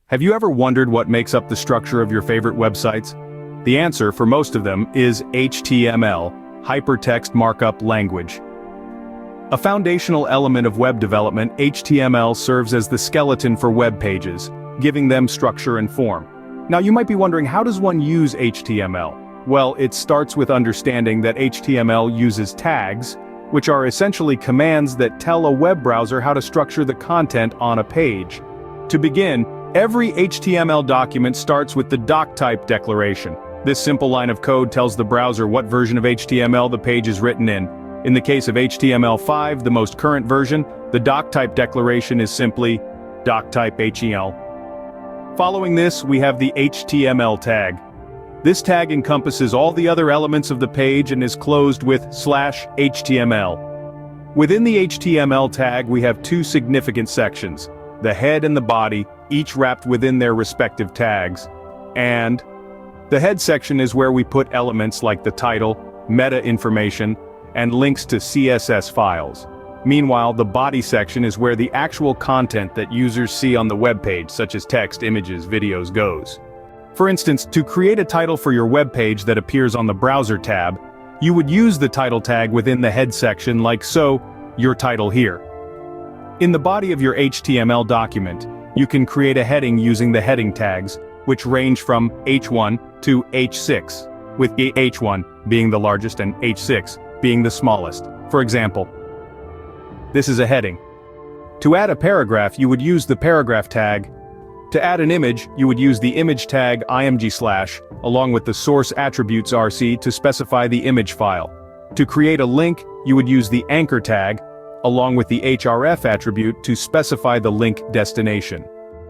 Have you ever wondered what makes up the structure of your favorite websites? The answer, for most of them, is HTML, Hypertext Markup Language. A foundational element of web development, HTML serves as the skeleton for web pages, giving them structure and form. Now you might be wondering, how does one use HTML? Well, it starts with understanding that HTML uses tags, which are essentially commands that tell a web browser how to structure the content on a page. To begin, every HTML document starts with the doctype declaration. This simple line of code tells the browser what version of HTML the page is written in. In the case of HTML5, the most current version, the doctype declaration is simply doctype HEL. Following this, we have the HTML tag. This tag encompasses all the other elements of the page and is closed with /HTML. Within the HTML tag, we have two significant sections, the head and the body, each wrapped within their respective tags. And the head section is where we put elements like the title, meta information, and links to CSS files. Meanwhile, the body section is where the actual content that users see on the web page, such as text, images, videos, goes. For instance, to create a title for your web page that appears on the Browser tab, you would use the title tag within the head section like so, your title here. In the body of your HTML document, you can create a heading using the heading tags, which range from H1 to H6, with H1 being the largest and H6 being the smallest. For example, this is a heading. To add a paragraph, you would use the paragraph tag. To add an image, you would use the image tag img/, along with the source attributes RC to specify the image file. To create a link, you would use the anchor tag, along with the href attribute to specify the link destination.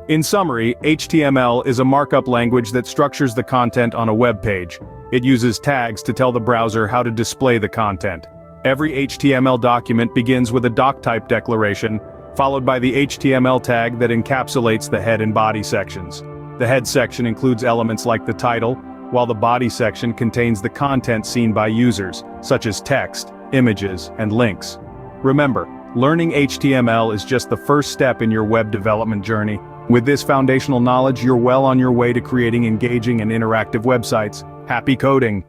In summary, HTML is a markup language that structures the content on a web page. It uses tags to tell the browser how to display the content. Every HTML document begins with a doctype declaration, followed by the HTML tag that encapsulates the head and body sections. The head section includes elements like the title, while the body section contains the content seen by users, such as text, images, and links. Remember, learning HTML is just the first step in your web development journey. With this foundational knowledge, you're well on your way to creating engaging and interactive websites. Happy coding!